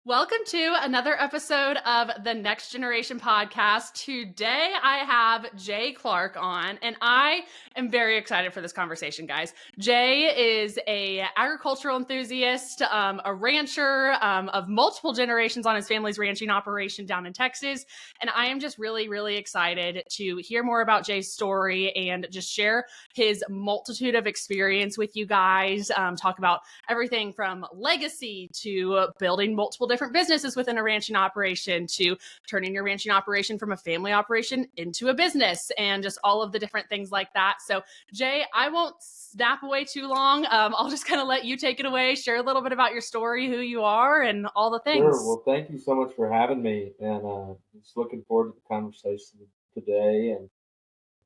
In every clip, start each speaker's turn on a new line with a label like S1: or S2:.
S1: Welcome to another episode of the Next Generation podcast. Today I have Jay Clark on, and I am very excited for this conversation, guys. Jay is a agricultural enthusiast, a rancher of multiple generations on his family's ranching operation down in Texas, and I am just really excited to hear more about Jay's story and just share his multitude of experience with you guys. Talk about everything from legacy to building multiple different businesses within a ranching operation to turning your ranching operation from a family operation into a business and just all of the different things like that. So Jay, I won't snap away too long. I'll just kind of let you take it away, share a little bit about your story, who you are, and all the
S2: Sure.
S1: things.
S2: Well, thank you so much for having me, and just looking forward to the conversation today. And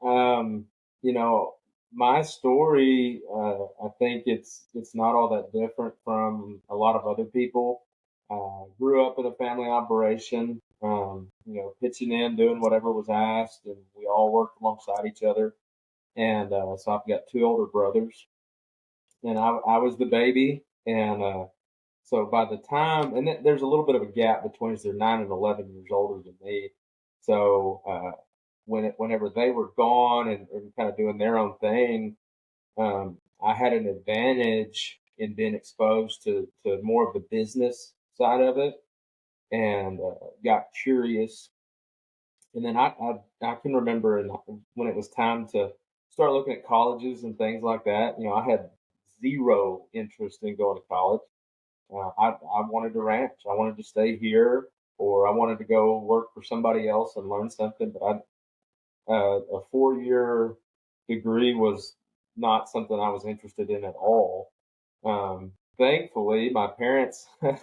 S2: um, you know, my story, I think it's not all that different from a lot of other people. Grew up in a family operation, pitching in, doing whatever was asked, and we all worked alongside each other. And so I've got two older brothers, and I was the baby, and so by the time, and there's a little bit of a gap between us, they're 9 and 11 years older than me. So whenever they were gone and kind of doing their own thing, I had an advantage in being exposed to more of the business side of it and got curious. And then I can remember when it was time to start looking at colleges and things like that. I had zero interest in going to college. I wanted to ranch. I wanted to stay here, or I wanted to go work for somebody else and learn something. But a 4 year degree was not something I was interested in at all. Thankfully, my parents had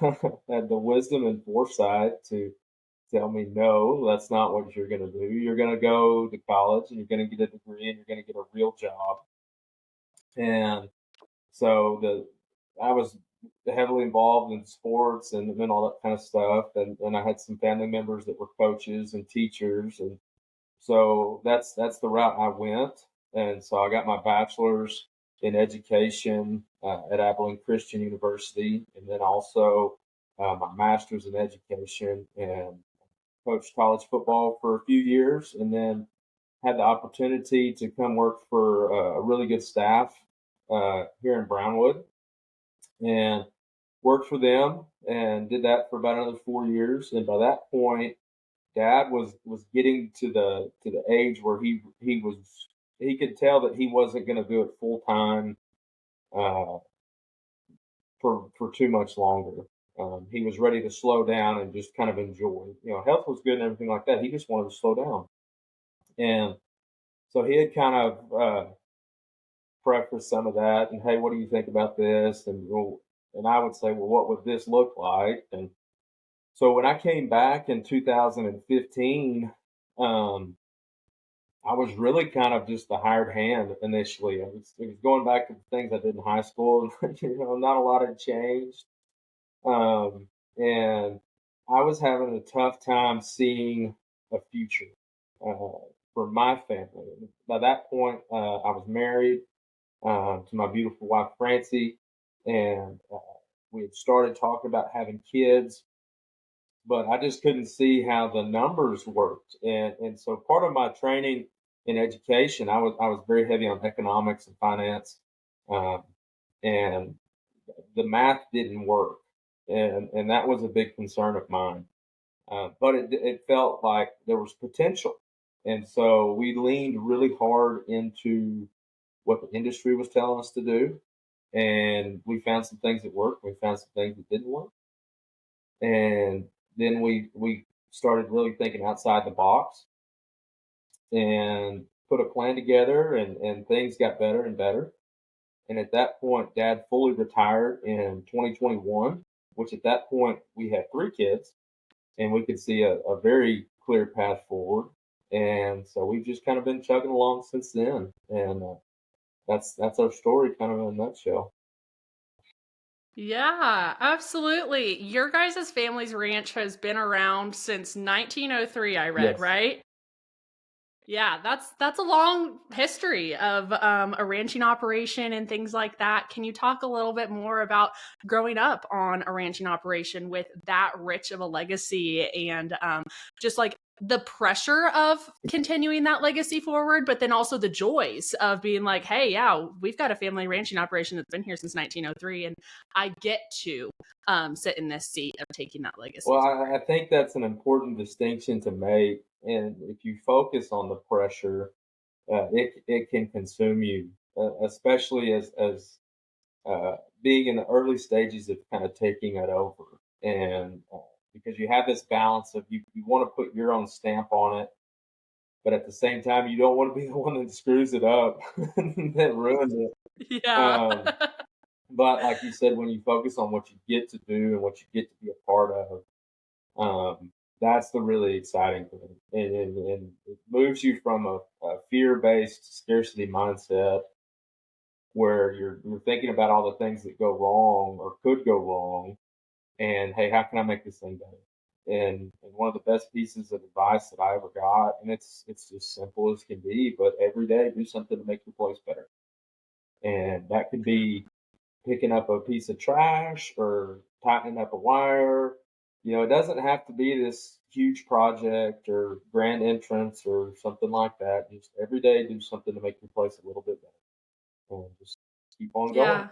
S2: the wisdom and foresight to tell me, no, that's not what you're going to do. You're going to go to college and you're going to get a degree and you're going to get a real job. And so I was heavily involved in sports and all that kind of stuff. And I had some family members that were coaches and teachers. And so that's the route I went. And so I got my bachelor's in education at Abilene Christian University, and then also my master's in education, and coached college football for a few years, and then had the opportunity to come work for a really good staff here in Brownwood, and worked for them and did that for about another 4 years. And by that point, Dad was getting to the age where he could tell that he wasn't going to do it full time uh, for too much longer. He was ready to slow down and just kind of enjoy. Health was good and everything like that. He just wanted to slow down, and so he had kind of prefaced some of that. And hey, what do you think about this? And I would say, well, what would this look like? And so when I came back in 2015, I was really kind of just the hired hand initially. It was going back to the things I did in high school. Not a lot had changed. And I was having a tough time seeing a future for my family. By that point, I was married to my beautiful wife, Francie, and we had started talking about having kids, but I just couldn't see how the numbers worked. And so part of my training in education, I was very heavy on economics and finance, um, and the math didn't work, and that was a big concern of mine. But it felt like there was potential, and so we leaned really hard into what the industry was telling us to do, and we found some things that worked. We found some things that didn't work, and then we started really thinking outside the box and put a plan together, and things got better and better. And at that point, Dad fully retired in 2021, which at that point we had three kids, and we could see a very clear path forward. And so we've just kind of been chugging along since then, and that's our story, kind of in a nutshell.
S1: Yeah, absolutely. Your guys' family's ranch has been around since 1903, I read,
S2: Yes.
S1: right? Yeah, that's a long history of a ranching operation and things like that. Can you talk a little bit more about growing up on a ranching operation with that rich of a legacy and just like the pressure of continuing that legacy forward, but then also the joys of being like, hey, yeah, we've got a family ranching operation that's been here since 1903, and I get to sit in this seat of taking that legacy
S2: Well,
S1: forward.
S2: I think that's an important distinction to make. And if you focus on the pressure, it can consume you, especially as being in the early stages of kind of taking it over. And because you have this balance of you want to put your own stamp on it, but at the same time, you don't want to be the one that screws it up, that ruins it.
S1: Yeah.
S2: Um, but like you said, when you focus on what you get to do and what you get to be a part of, that's the really exciting thing. And it moves you from a fear based scarcity mindset where you're thinking about all the things that go wrong or could go wrong, and hey, how can I make this thing better? And one of the best pieces of advice that I ever got, and it's as simple as can be, but every day do something to make your place better. And that could
S1: Yeah.
S2: be picking up a piece of trash or tightening up a wire. It doesn't have to be this huge project or grand entrance or something like that. Just every day do something to make your place a little bit better, and just keep on going.
S1: Yeah.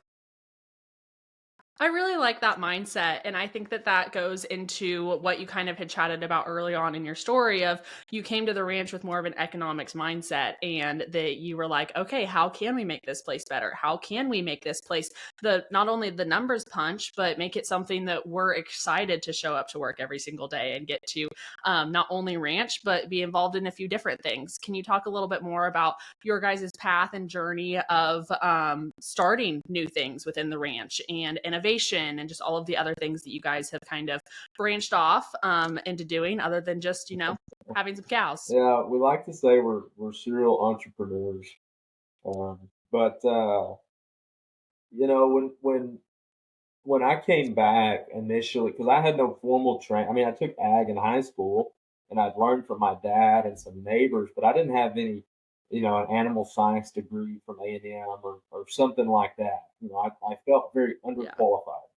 S1: I really like that mindset. And I think that that goes into what you kind of had chatted about early on in your story of you came to the ranch with more of an economics mindset and that you were like, okay, how can we make this place better? How can we make this place not only the numbers punch, but make it something that we're excited to show up to work every single day and get to not only ranch, but be involved in a few different things. Can you talk a little bit more about your guys' path and journey of starting new things within the ranch and innovation and just all of the other things that you guys have kind of branched off into doing other than just, having some cows?
S2: Yeah, we like to say we're serial entrepreneurs. But when I came back initially, because I had no formal training. I mean, I took ag in high school, and I'd learned from my dad and some neighbors, but I didn't have any, an animal science degree from A&M or something like that. I felt very
S1: Yeah.
S2: underqualified,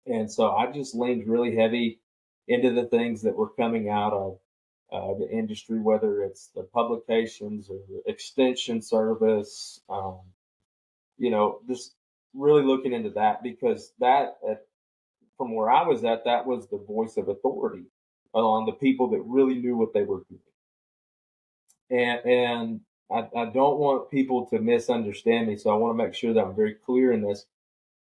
S2: and so I just leaned really heavy into the things that were coming out of the industry, whether it's the publications or the extension service. Just really looking into that because from where I was at, that was the voice of authority on the people that really knew what they were doing. And I don't want people to misunderstand me, so I want to make sure that I'm very clear in this.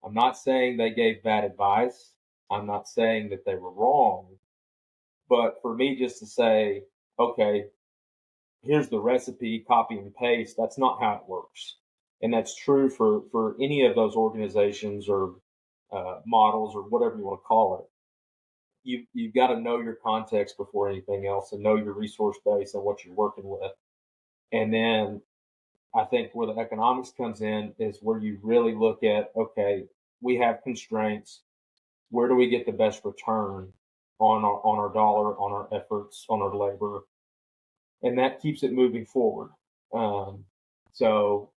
S2: I'm not saying they gave bad advice. I'm not saying that they were wrong. But for me, just to say, okay, here's the recipe, copy and paste, that's not how it works. And that's true for any of those organizations or models or whatever you want to call it. You've got to know your context before anything else and know your resource base and what you're working with. And then I think where the economics comes in is where you really look at, okay, we have constraints. Where do we get the best return on our dollar, on our efforts, on our labor, and that keeps it moving forward. Um, so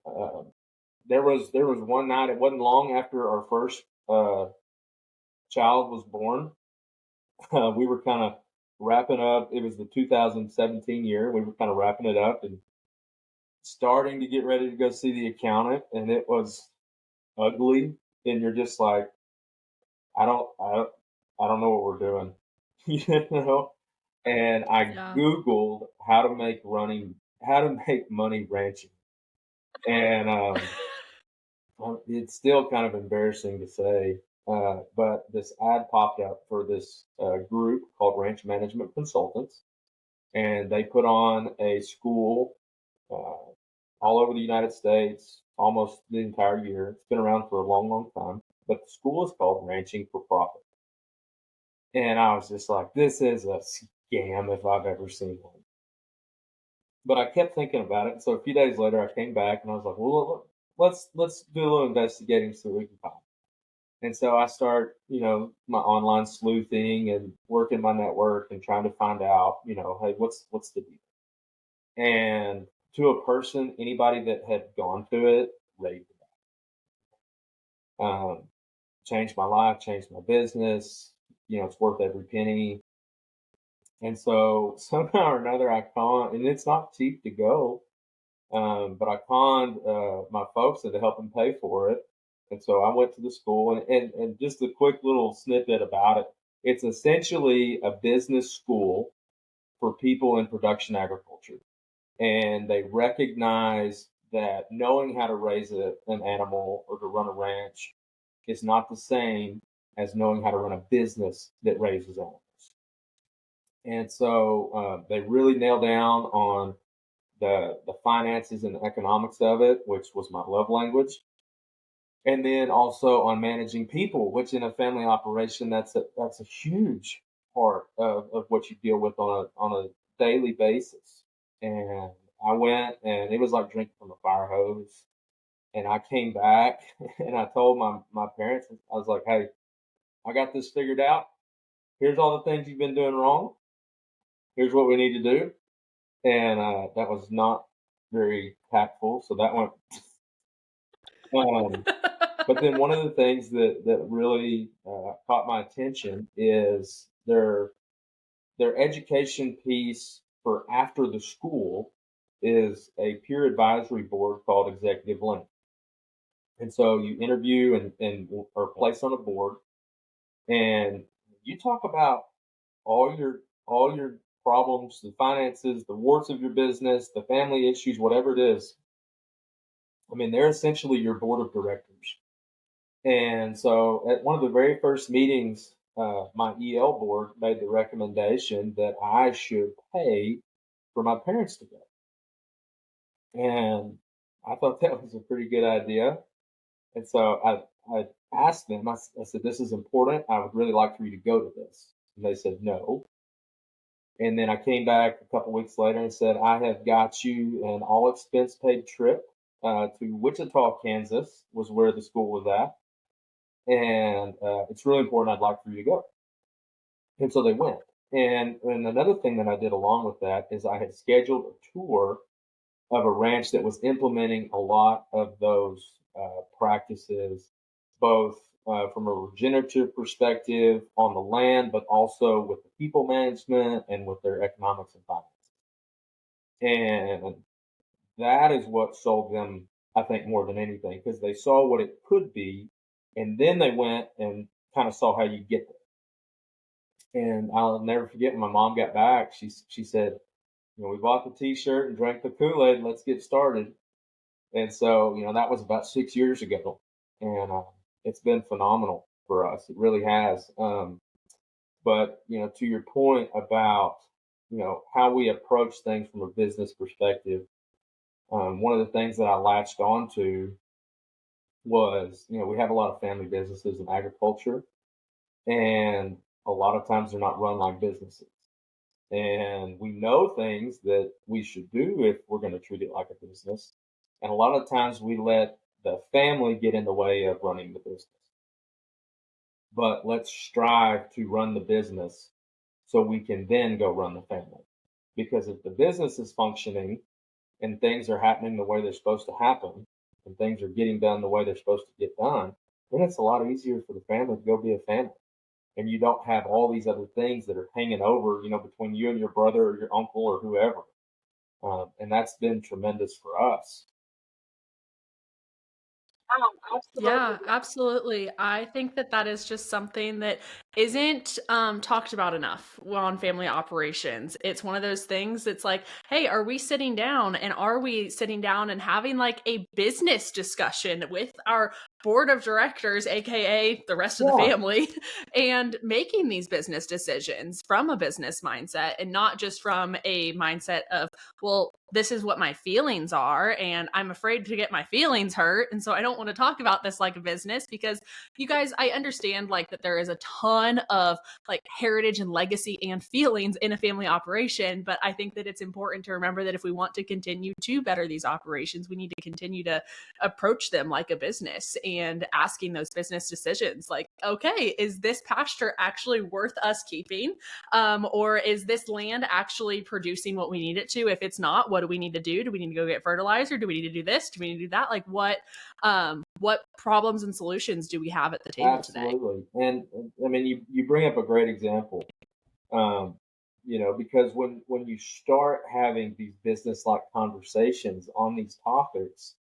S2: there was one night. It wasn't long after our first child was born. We were kind of wrapping up. It was the 2017 year. We were kind of wrapping it up and starting to get ready to go see the accountant, and it was ugly. And you're just like, I don't, I don't, I don't know what we're doing, you know. And I
S1: Yeah.
S2: Googled how to make money ranching, and it's still kind of embarrassing to say, but this ad popped up for this group called Ranch Management Consultants, and they put on a school uh, all over the United States almost the entire year. It's been around for a long, long time, but the school is called Ranching for Profit. And I was just like, this is a scam if I've ever seen one. But I kept thinking about it. So a few days later, I came back and I was like, well, let's do a little investigating so we can find. And so I start, my online sleuthing and working my network and trying to find out, hey, what's the deal? And to a person, anybody that had gone to it raved about it. Changed my life, changed my business. It's worth every penny. And so somehow or another, I conned, and it's not cheap to go, but I conned my folks into helping pay for it. And so I went to the school, and just a quick little snippet about it. It's essentially a business school for people in production agriculture. And they recognize that knowing how to raise an animal or to run a ranch is not the same as knowing how to run a business that raises animals. And so they really nailed down on the finances and the economics of it, which was my love language. And then also on managing people, which in a family operation, that's a huge part of what you deal with on a daily basis. And I went, and it was like drinking from a fire hose. And I came back and I told my parents, I was like, hey, I got this figured out. Here's all the things you've been doing wrong. Here's what we need to do. And that was not very tactful. So that went. But then one of the things that really caught my attention is their education piece for after the school is a peer advisory board called Executive Link. And so you interview and are placed on a board, and you talk about all your problems, the finances, the warts of your business, the family issues, whatever it is. I mean, they're essentially your board of directors. And so at one of the very first meetings, my EL board made the recommendation that I should pay for my parents to go. And I thought that was a pretty good idea. And so I asked them, I said, this is important. I would really like for you to go to this. And they said, no. And then I came back a couple weeks later and said, I have got you an all expense paid trip to Wichita, Kansas, was where the school was at. And it's really important. I'd like for you to go. And so they went. And another thing that I did along with that is I had scheduled a tour of a ranch that was implementing a lot of those practices, both from a regenerative perspective on the land, but also with the people management and with their economics and finances. And that is what sold them, I think, more than anything, because they saw what it could be, and then they went and kind of saw how you get there. And I'll never forget when my mom got back, she said, we bought the T-shirt and drank the Kool-Aid. Let's get started. And so, that was about 6 years ago, and it's been phenomenal for us. It really has. But to your point about how we approach things from a business perspective, one of the things that I latched onto was we have a lot of family businesses in agriculture, and a lot of times they're not run like businesses. And we know things that we should do if we're going to treat it like a business. And a lot of times we let the family get in the way of running the business. But let's strive to run the business so we can then go run the family. Because if the business is functioning and things are happening the way they're supposed to happen, and things are getting done the way they're supposed to get done, then it's a lot easier for the family to go be a family. And you don't have all these other things that are hanging over, between you and your brother or your uncle or whoever. And that's been tremendous for us.
S1: Yeah, absolutely. I think that is just something that isn't talked about enough on family operations. It's one of those things that's like, hey, are we sitting down and having like a business discussion with our board of directors, aka the rest of the family, and making these business decisions from a business mindset and not just from a mindset of, well, this is what my feelings are, and I'm afraid to get my feelings hurt, and so I don't want to talk about this like a business. Because you guys, I understand like that there is a ton of like heritage and legacy and feelings in a family operation, but I think that it's important to remember that if we want to continue to better these operations, we need to continue to approach them like a business. and asking those business decisions like, okay, is this pasture actually worth us keeping? Or is this land actually producing what we need it to? If it's not, what do we need to do? Do we need to go get fertilizer? Do we need to do this? Do we need to do that? Like what problems and solutions do we have at the table today?
S2: Absolutely. And I mean, you bring up a great example. Because when you start having these business like conversations on these topics,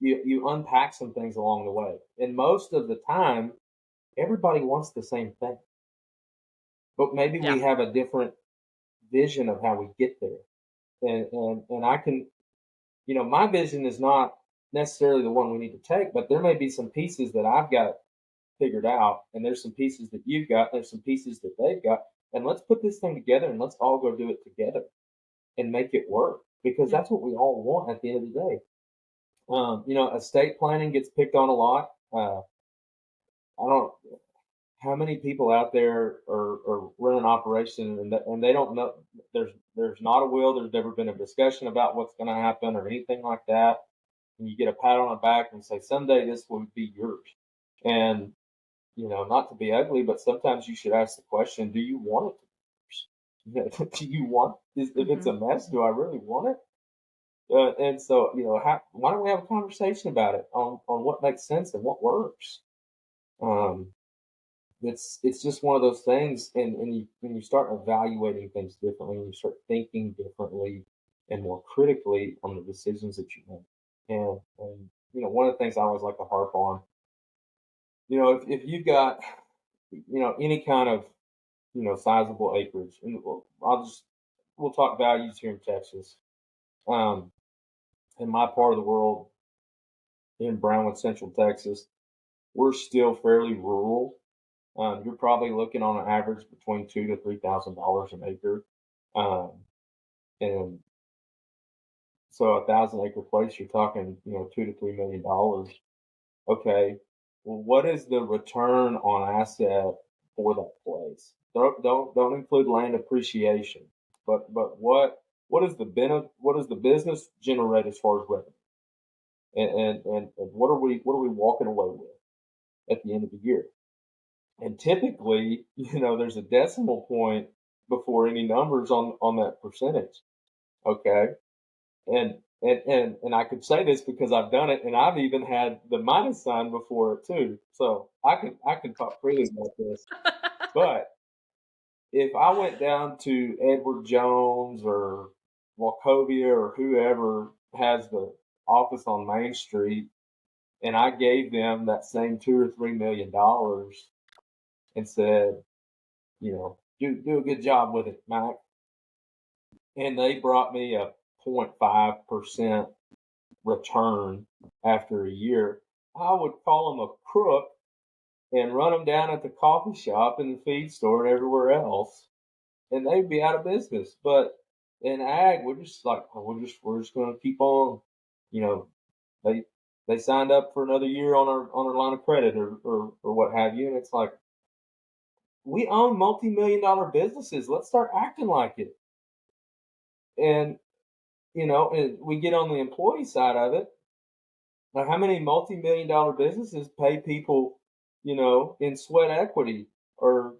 S2: you unpack some things along the way. And most of the time, everybody wants the same thing, but maybe
S1: Yeah.
S2: we have a different vision of how we get there. And I can, my vision is not necessarily the one we need to take, but there may be some pieces that I've got figured out, and there's some pieces that you've got, there's some pieces that they've got, and let's put this thing together and let's all go do it together and make it work, because that's what we all want at the end of the day. Estate planning gets picked on a lot. I don't. How many people out there are running an operation and they don't know there's not a will. There's never been a discussion about what's going to happen or anything like that. And you get a pat on the back and say someday this will be yours. And not to be ugly, but sometimes you should ask the question: do you want it to be yours? Do you want? If it's a mess, do I really want it? And so, why don't we have a conversation about it on what makes sense and what works? Um, it's just one of those things, and when you start evaluating things differently, and you start thinking differently and more critically on the decisions that you make. And one of the things I always like to harp on, if you've got any kind of sizable acreage, and we'll talk values here in Texas. In my part of the world, in Brownwood, Central Texas, we're still fairly rural. You're probably looking on an average between $2,000 to $3,000 an acre, and so 1,000 acre place, you're talking $2 to $3 million. Okay, well, what is the return on asset for that place? Don't include land appreciation, but what is the business generate as far as revenue, and what are we walking away with at the end of the year? And typically, there's a decimal point before any numbers on that percentage. Okay. And I could say this because I've done it, and I've even had the minus sign before it too. So I can talk freely about this. But if I went down to Edward Jones or Wachovia or whoever has the office on Main Street, and I gave them that same $2 or $3 million and said, do a good job with it, Mike. And they brought me a 0.5% return after a year, I would call them a crook and run them down at the coffee shop and the feed store and everywhere else, and they'd be out of business. But in ag, we're just like, we're just going to keep on, you know, they they signed up for another year on our line of credit or what have you, and it's like we own multi-million-dollar businesses. Let's start acting like it. And and we get on the employee side of it. Now, how many multi-million-dollar businesses pay people, in sweat equity or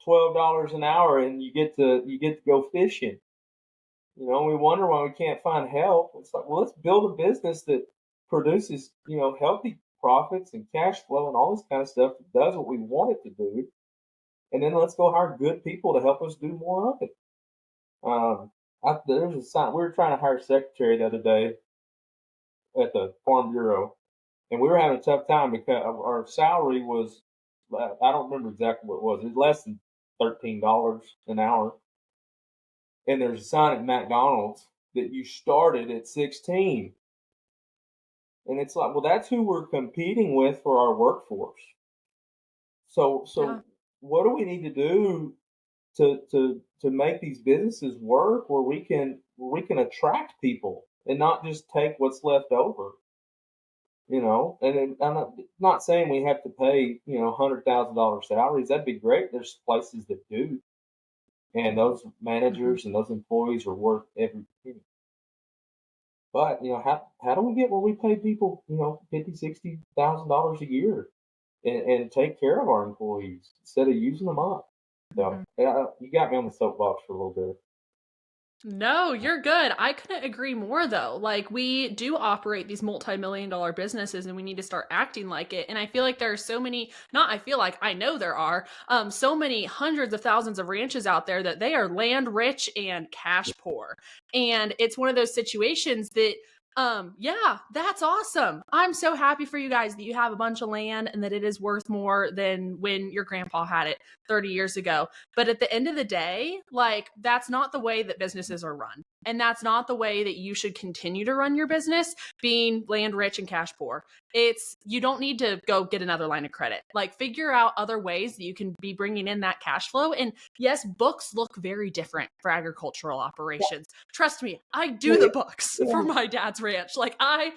S2: $12 an hour, and you get to go fishing? We wonder why we can't find help. It's like, well, let's build a business that produces, healthy profits and cash flow and all this kind of stuff that does what we want it to do, and then let's go hire good people to help us do more of it. There's a sign. We were trying to hire a secretary the other day at the Farm Bureau, and we were having a tough time because our salary was, I don't remember exactly what it was. It was less than $13 an hour. And there's a sign at McDonald's that you started at 16. And it's like, well, that's who we're competing with for our workforce. So
S1: Yeah.
S2: what do we need to do to make these businesses work where we can attract people and not just take what's left over? And I'm not saying we have to pay, $100,000 salaries. That'd be great. There's places that do, and those
S1: Mhm.
S2: managers and those employees are worth every penny. But how do we get where we pay people $50,000, $60,000 a year and take care of our employees instead of using them up? So
S1: Mhm.
S2: yeah, you got me on the soapbox for a little bit.
S1: No, you're good. I couldn't agree more though. Like we do operate these multi-million dollar businesses and we need to start acting like it. And I feel like there are so many, not I feel like I know there are so many hundreds of thousands of ranches out there that they are land rich and cash poor. And it's one of those situations that yeah, that's awesome. I'm so happy for you guys that you have a bunch of land and that it is worth more than when your grandpa had it 30 years ago. But at the end of the day, like that's not the way that businesses are run. And that's not the way that you should continue to run your business, being land rich and cash poor. It's you don't need to go get another line of credit. Like figure out other ways that you can be bringing in that cash flow. And yes, books look very different for agricultural operations. Trust me, I do the books for my dad's ranch. Like I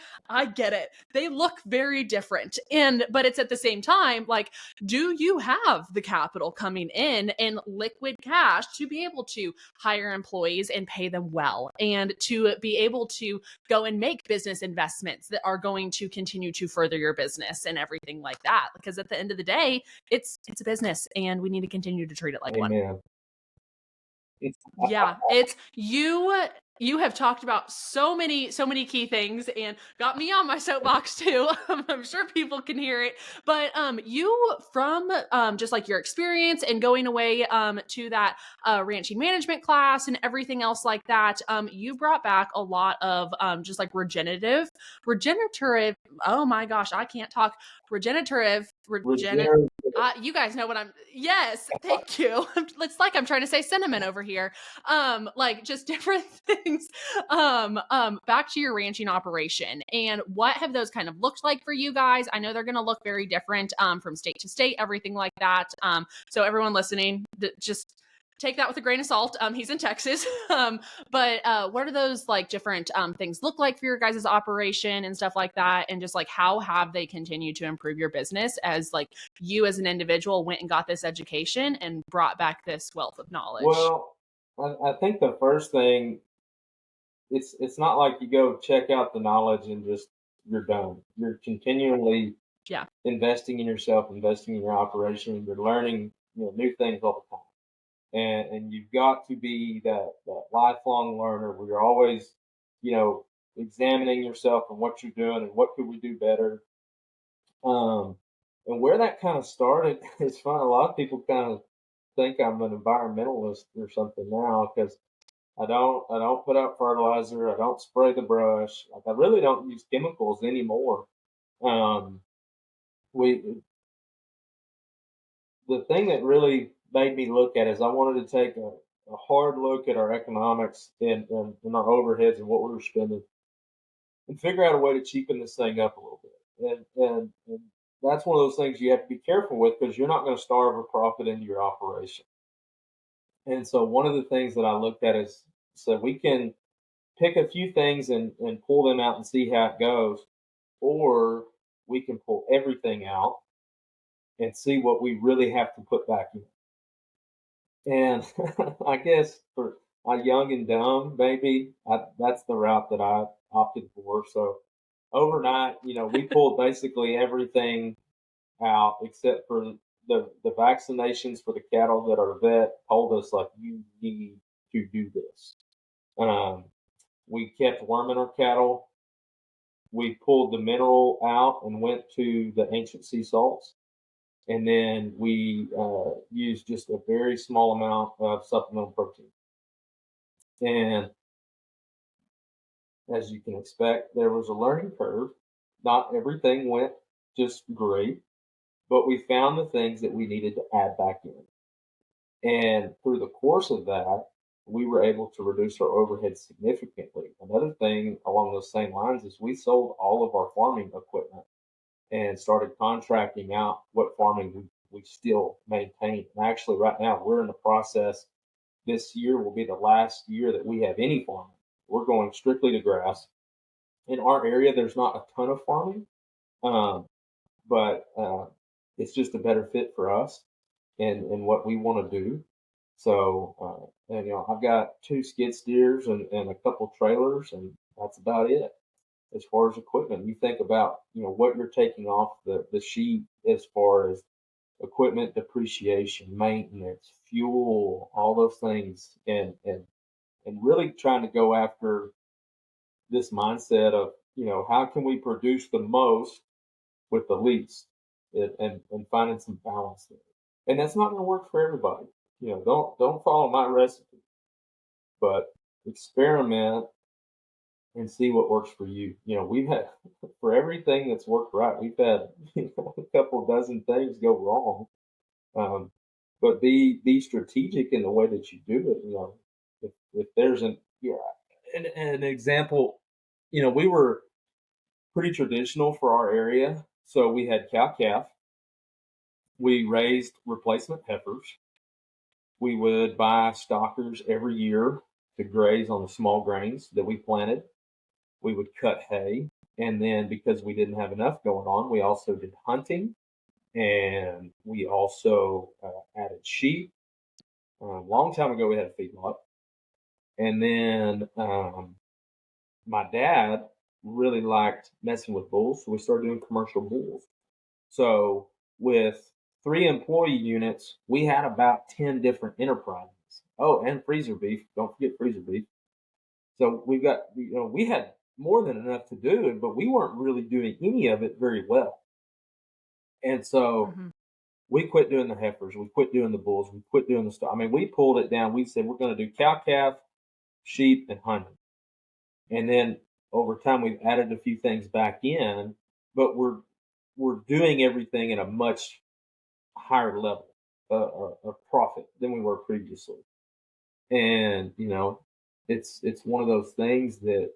S1: get it. They look very different. And but it's at the same time like do you have the capital coming in liquid cash to be able to hire employees and pay them well and to be able to go and make business investments that are going to continue to further your business and everything like that? Because at the end of the day, it's a business and we need to continue to treat it like one.
S2: Amen.
S1: Yeah, it's you have talked about so many key things and got me on my soapbox too. I'm sure people can hear it. But you from just like your experience and going away to that ranching management class and everything else like that, you brought back a lot of just like regenerative, oh my gosh, I can't talk. Regenerative.
S2: Regenerative.
S1: You guys know what I'm. Yes, thank you. It's like I'm trying to say cinnamon over here. Like just different things. Back to your ranching operation and what have those kind of looked like for you guys? I know they're going to look very different from state to state, everything like that. So everyone listening, just take that with a grain of salt. He's in Texas. But what are those like different things look like for your guys' operation and stuff like that? And just like how have they continued to improve your business as like you as an individual went and got this education and brought back this wealth of knowledge?
S2: Well, I think the first thing, it's not like you go check out the knowledge and just you're done. You're continually
S1: Yeah.
S2: investing in yourself, investing in your operation. You're learning new things all the time. And you've got to be that lifelong learner where you're always, you know, examining yourself and what you're doing and what could we do better. Um, and where that kind of started, it's fun. A lot of people kind of think I'm an environmentalist or something now because I don't put out fertilizer. I don't spray the brush. Like I really don't use chemicals anymore. Um, we the thing that really made me look at is I wanted to take a hard look at our economics and our overheads and what we were spending and figure out a way to cheapen this thing up a little bit. And that's one of those things you have to be careful with because you're not going to starve a profit into your operation. And so one of the things that I looked at is so we can pick a few things and pull them out and see how it goes, or we can pull everything out and see what we really have to put back in. And I guess for a young and dumb, maybe that's the route that I opted for. So overnight, we pulled basically everything out except for the vaccinations for the cattle that our vet told us like you need to do this. Um, we kept worming our cattle. We pulled the mineral out and went to the ancient sea salts. And then we used just a very small amount of supplemental protein. And as you can expect, there was a learning curve. Not everything went just great, but we found the things that we needed to add back in. And through the course of that, we were able to reduce our overhead significantly. Another thing along those same lines is we sold all of our farming equipment and started contracting out what farming we still maintain. And actually, right now, we're in the process. This year will be the last year that we have any farming. We're going strictly to grass. In our area, there's not a ton of farming, um, but it's just a better fit for us and what we want to do. So, and I've got two skid steers and a couple trailers, and that's about it. As far as equipment, you think about, what you're taking off the sheet as far as equipment depreciation, maintenance, fuel, all those things, and really trying to go after this mindset of, how can we produce the most with the least, and finding some balance there. And that's not going to work for everybody. Don't follow my recipe, but experiment and see what works for you. We've had for everything that's worked right, we've had a couple dozen things go wrong. But be strategic in the way that you do it. If there's an example, we were pretty traditional for our area, so we had cow calf. We raised replacement heifers. We would buy stockers every year to graze on the small grains that we planted. We would cut hay. And then because we didn't have enough going on, we also did hunting, and we also added sheep. A long time ago, we had a feedlot. And then my dad really liked messing with bulls, so we started doing commercial bulls. So with 3 employee units, we had about 10 different enterprises. Oh, and freezer beef. Don't forget freezer beef. So we had more than enough to do, but we weren't really doing any of it very well. And so
S1: Mm-hmm.
S2: we quit doing the heifers. We quit doing the bulls. We quit doing the stuff. I mean, we pulled it down. We said, we're going to do cow calf, sheep, and hunting. And then over time, we've added a few things back in, but we're doing everything at a much higher level of profit than we were previously. And it's one of those things that,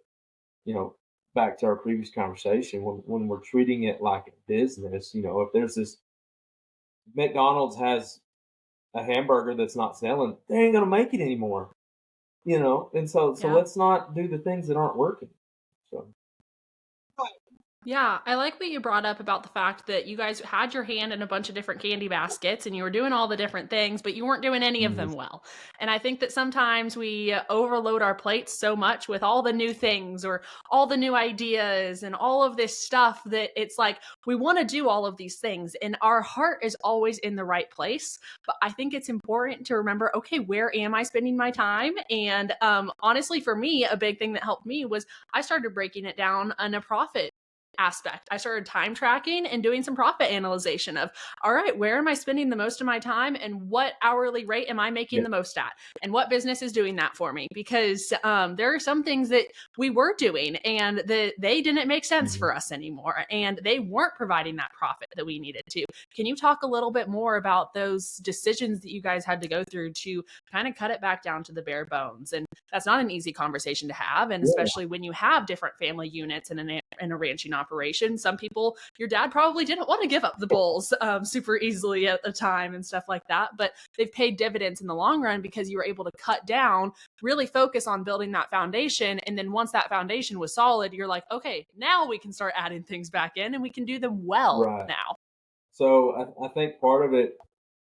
S2: back to our previous conversation, when we're treating it like a business, if there's this McDonald's has a hamburger that's not selling, they ain't gonna make it anymore. And so
S1: Yeah.
S2: let's not do the things that aren't working. So
S1: Yeah, I like what you brought up about the fact that you guys had your hand in a bunch of different candy baskets and you were doing all the different things, but you weren't doing any of
S2: mhm.
S1: them well. And I think that sometimes we overload our plates so much with all the new things or all the new ideas and all of this stuff that it's like we want to do all of these things and our heart is always in the right place. But I think it's important to remember, okay, where am I spending my time? And honestly, for me, a big thing that helped me was I started breaking it down on a profit aspect. I started time tracking and doing some profit analyzation of, all right, where am I spending the most of my time and what hourly rate am I making
S2: Yeah.
S1: the most at? And what business is doing that for me? Because there are some things that we were doing and that they didn't make sense
S2: Mhm.
S1: for us anymore. And they weren't providing that profit that we needed to. Can you talk a little bit more about those decisions that you guys had to go through to kind of cut it back down to the bare bones? And that's not an easy conversation to have. And
S2: Yeah.
S1: especially when you have different family units in a ranching operation, some people, your dad probably didn't want to give up the bulls super easily at the time and stuff like that. But they've paid dividends in the long run because you were able to cut down, really focus on building that foundation. And then once that foundation was solid, you're like, okay, now we can start adding things back in and we can do them well
S2: Right.
S1: now.
S2: So I think part of it,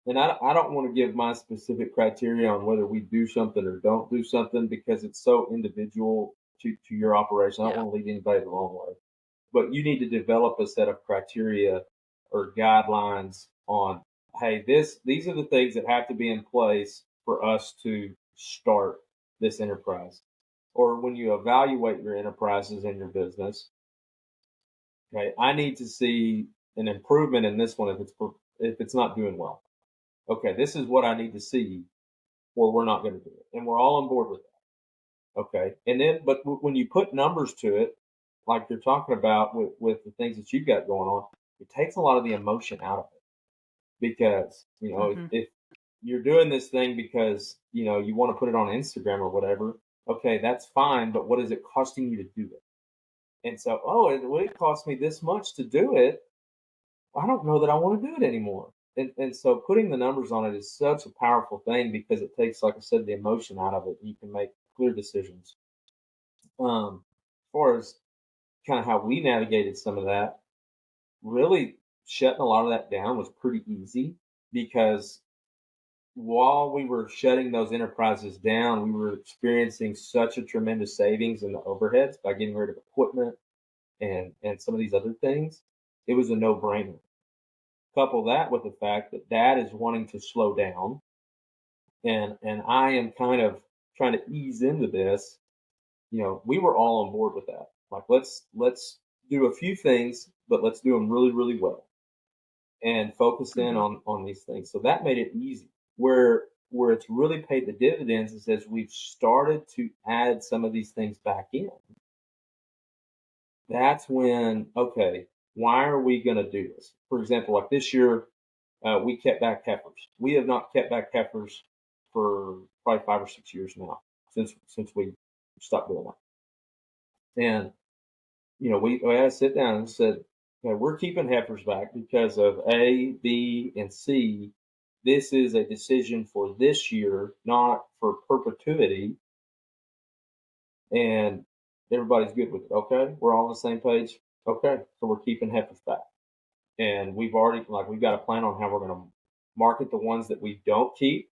S2: and I don't want to give my specific criteria on whether we do something or don't do something because it's so individual to your operation. I don't
S1: Yeah.
S2: want to lead anybody the wrong way. But you need to develop a set of criteria or guidelines on, hey, these are the things that have to be in place for us to start this enterprise. Or when you evaluate your enterprises and your business, okay, I need to see an improvement in this one if it's not doing well. Okay, this is what I need to see, or we're not going to do it, and we're all on board with that. Okay, and then but when you put numbers to it, like you're talking about with the things that you've got going on, it takes a lot of the emotion out of it because
S1: Mm-hmm.
S2: if you're doing this thing because you want to put it on Instagram or whatever, okay, that's fine, but what is it costing you to do it? And so, it cost me this much to do it. I don't know that I want to do it anymore. And so putting the numbers on it is such a powerful thing because it takes, like I said, the emotion out of it. You can make clear decisions. As far as kind of how we navigated some of that, really shutting a lot of that down was pretty easy because while we were shutting those enterprises down, we were experiencing such a tremendous savings in the overheads by getting rid of equipment and some of these other things. It was a no-brainer. Couple that with the fact that Dad is wanting to slow down, and I am kind of trying to ease into this. We were all on board with that. Like, let's do a few things, but let's do them really, really well, and focus in
S1: Mhm.
S2: on these things. So that made it easy. Where it's really paid the dividends is as we've started to add some of these things back in. That's when, okay, why are we going to do this? For example, like this year, we kept back heifers. We have not kept back heifers for probably 5 or 6 years now since we stopped doing that. And we had to sit down and said, okay, we're keeping heifers back because of A, B, and C. This is a decision for this year, not for perpetuity. And everybody's good with it. Okay, we're all on the same page. Okay, so we're keeping heifers back, and we've got a plan on how we're going to market the ones that we don't keep,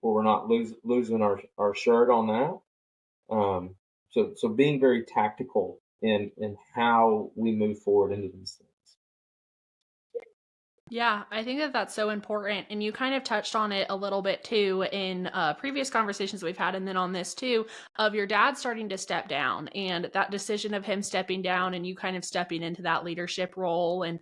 S2: where we're not losing our shirt on that. So being very tactical in how we move forward into these things.
S1: Yeah, I think that that's so important. And you kind of touched on it a little bit too in previous conversations we've had, and then on this too, of your dad starting to step down and that decision of him stepping down and you kind of stepping into that leadership role and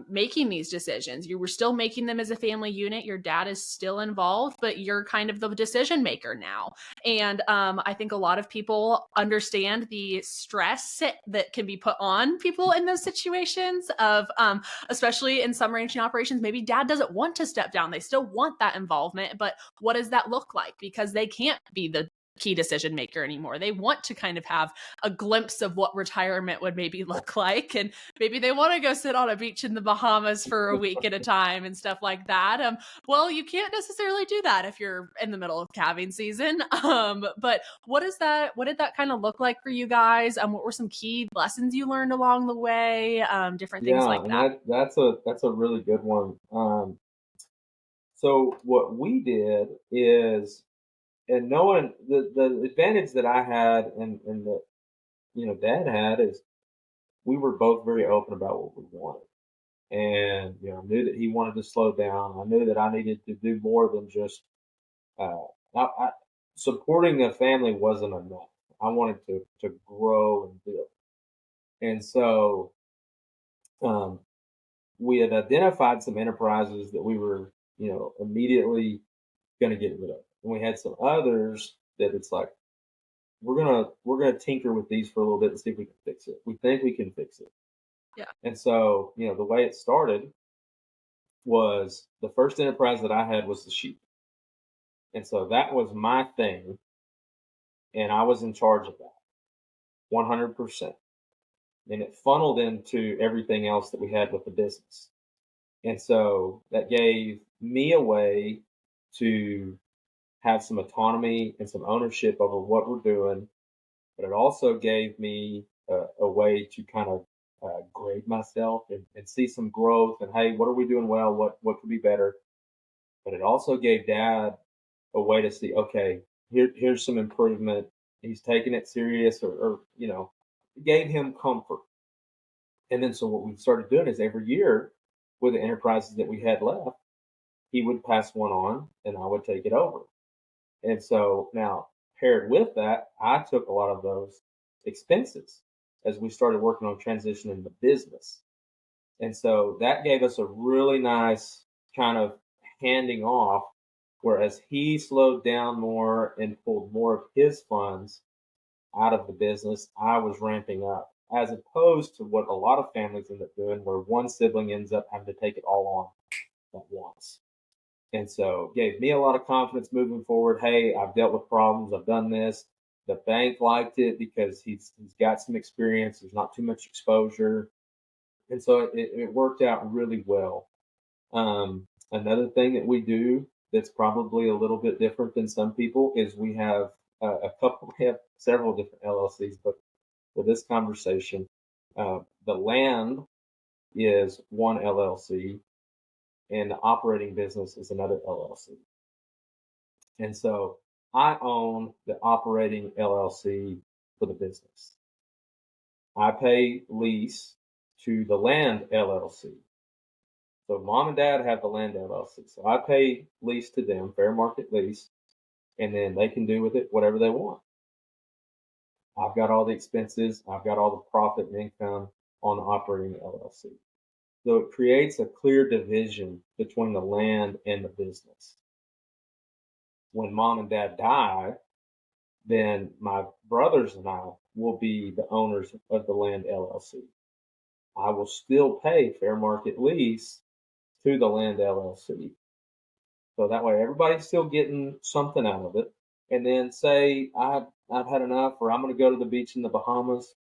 S1: making these decisions. You were still making them as a family unit. Your dad is still involved, but you're kind of the decision maker now. And I think a lot of people understand the stress that can be put on people in those situations of, especially in some ranching operations, maybe dad doesn't want to step down. They still want that involvement, but what does that look like? Because they can't be the key decision maker anymore. They want to kind of have a glimpse of what retirement would maybe look like. And maybe they want to go sit on a beach in the Bahamas for a week at a time and stuff like that. Well, you can't necessarily do that if you're in the middle of calving season. But what did that kind of look like for you guys? What were some key lessons you learned along the way? Different things
S2: Yeah,
S1: like
S2: and
S1: that.
S2: that's a really good one. So what we did is, and knowing the advantage that I had and that Dad had is we were both very open about what we wanted. And I knew that he wanted to slow down. I knew that I needed to do more than just uh, supporting a family wasn't enough. I wanted to grow and build. And so um, we had identified some enterprises that we were immediately going to get rid of, and we had some others that it's like we're gonna tinker with these for a little bit and see if we can fix it. We think we can fix it.
S1: Yeah.
S2: And so, the way it started was the first enterprise that I had was the sheep. And so that was my thing. And I was in charge of that 100%. And it funneled into everything else that we had with the business. And so that gave me a way to have some autonomy and some ownership over what we're doing. But it also gave me a way to kind of grade myself and see some growth and, hey, what are we doing well? What could be better? But it also gave Dad a way to see, okay, here's some improvement. He's taking it serious, or it gave him comfort. And then so what we started doing is every year with the enterprises that we had left, he would pass one on and I would take it over. And so now, paired with that, I took a lot of those expenses as we started working on transitioning the business. And so that gave us a really nice kind of handing off, whereas he slowed down more and pulled more of his funds out of the business, I was ramping up, as opposed to what a lot of families end up doing, where one sibling ends up having to take it all on at once. And so gave me a lot of confidence moving forward. Hey, I've dealt with problems. I've done this. The bank liked it because he's got some experience. There's not too much exposure. And so it worked out really well. Another thing that we do that's probably a little bit different than some people is we have we have several different LLCs, but for this conversation, the land is one LLC and the operating business is another LLC. And so I own the operating LLC for the business. I pay lease to the land LLC. So mom and dad have the land LLC. So I pay lease to them, fair market lease, and then they can do with it whatever they want. I've got all the expenses, I've got all the profit and income on the operating LLC. So it creates a clear division between the land and the business. When mom and dad die, then my brothers and I will be the owners of the land LLC. I will still pay fair market lease to the land LLC. So that way everybody's still getting something out of it. And then say I've had enough, or I'm going to go to the beach in the Bahamas.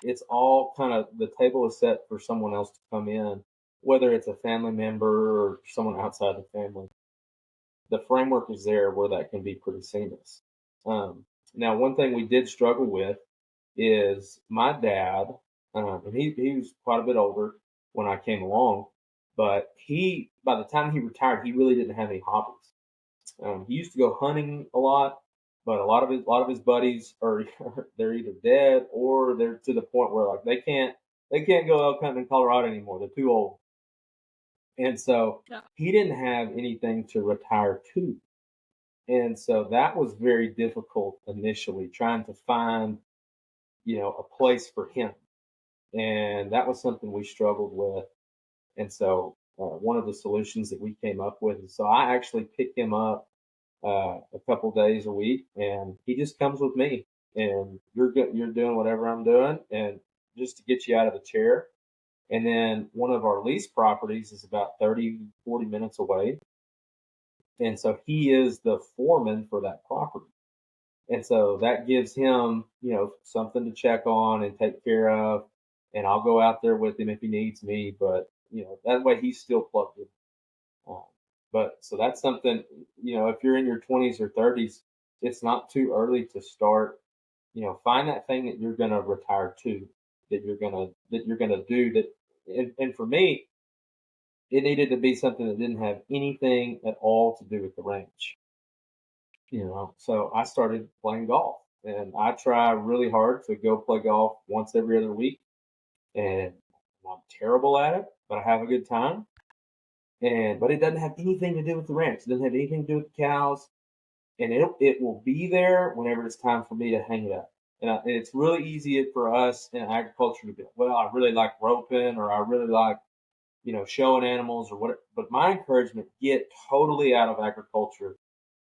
S2: It's all kind of, the table is set for someone else to come in, whether it's a family member or someone outside the family. The framework is there where that can be pretty seamless. Now, one thing we did struggle with is my dad, and he was quite a bit older when I came along, but by the time he retired, he really didn't have any hobbies. He used to go hunting a lot, but a lot of his buddies are they're either dead or they're to the point where like they can't go elk hunting in Colorado anymore. They're too old, and so
S1: Yeah.
S2: he didn't have anything to retire to. And so that was very difficult initially, trying to find, a place for him. And that was something we struggled with. And so one of the solutions that we came up with is, so I actually pick him up a couple days a week, and he just comes with me. And you're doing whatever I'm doing, and just to get you out of the chair. And then one of our lease properties is about 30-40 minutes away. And so he is the foreman for that property. And so that gives him, something to check on and take care of. And I'll go out there with him if he needs me. But, that way he's still plugged in. Um, but so that's something, if you're in your 20s or 30s, it's not too early to start, find that thing that you're going to retire to, that you're going to do that. And for me, it needed to be something that didn't have anything at all to do with the ranch. So I started playing golf, and I try really hard to go play golf once every other week. And I'm terrible at it, but I have a good time. But it doesn't have anything to do with the ranch. It doesn't have anything to do with the cows, and it will be there whenever it's time for me to hang it up. And it's really easy for us in agriculture to be like, well, I really like roping, or I really like showing animals or whatever. But my encouragement: get totally out of agriculture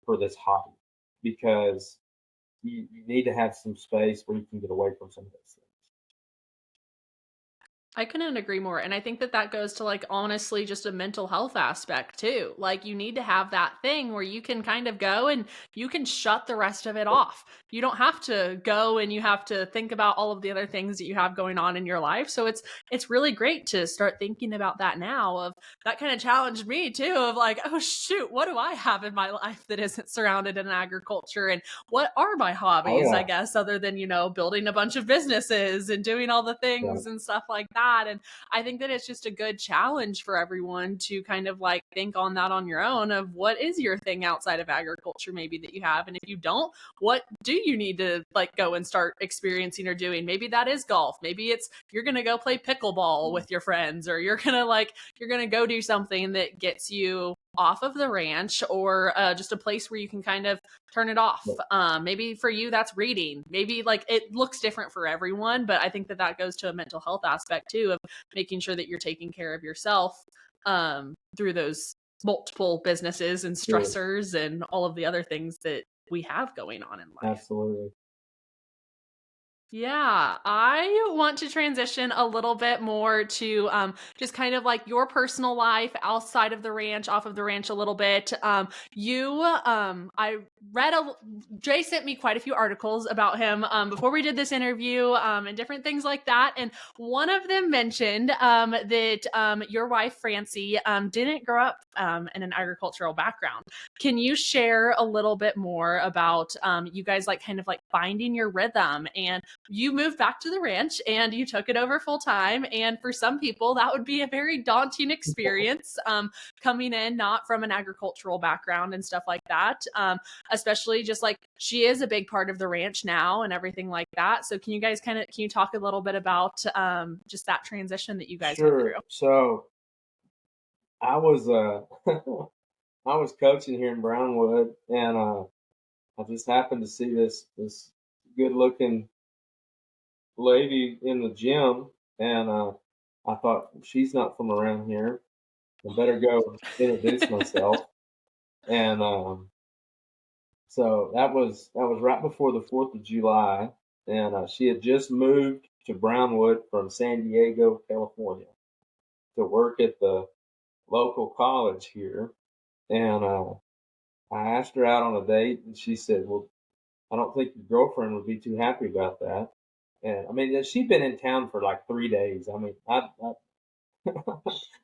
S2: for this hobby, because you need to have some space where you can get away from some of those things.
S1: I couldn't agree more. And I think that that goes to like honestly just a mental health aspect too. Like you need to have that thing where you can kind of go and you can shut the rest of it off. You don't have to go and you have to think about all of the other things that you have going on in your life. So it's really great to start thinking about that now. Of that kind of challenged me too, of like, oh shoot, what do I have in my life that isn't surrounded in agriculture? And what are my
S2: Oh
S1: hobbies, I
S2: yeah,
S1: guess, other than, building a bunch of businesses and doing all the
S2: yeah,
S1: things and stuff like that. And I think that it's just a good challenge for everyone to kind of like think on that on your own of what is your thing outside of agriculture maybe that you have. And if you don't, what do you need to like go and start experiencing or doing? Maybe that is golf. Maybe it's you're going to go play pickleball with your friends, or you're going to go do something that gets you off of the ranch, or just a place where you can kind of turn it off.
S2: yeah,
S1: Maybe for you, that's reading. Maybe like it looks different for everyone, but I think that that goes to a mental health aspect too, of making sure that you're taking care of yourself through those multiple businesses and
S2: sure,
S1: stressors and all of the other things that we have going on in life.
S2: absolutely.
S1: Yeah, I want to transition a little bit more to just kind of like your personal life outside of the ranch, off of the ranch a little bit. I Jay sent me quite a few articles about him before we did this interview and different things like that. And one of them mentioned that your wife, Francie, didn't grow up in an agricultural background. Can you share a little bit more about you guys like kind of like finding your rhythm? And you moved back to the ranch and you took it over full time. And for some people, that would be a very daunting experience coming in not from an agricultural background and stuff like that. Especially just like she is a big part of the ranch now and everything like that. So can you talk a little bit about just that transition that you guys went through?
S2: So I was I was coaching here in Brownwood, and I just happened to see this good looking lady in the gym, and I thought she's not from around here. I better go introduce myself. And so that was right before the 4th of July, and she had just moved to Brownwood from San Diego, California, to work at the local college here. And I asked her out on a date, and she said, "Well, I don't think your girlfriend would be too happy about that." And I mean, she'd been in town for like 3 days. I mean, I,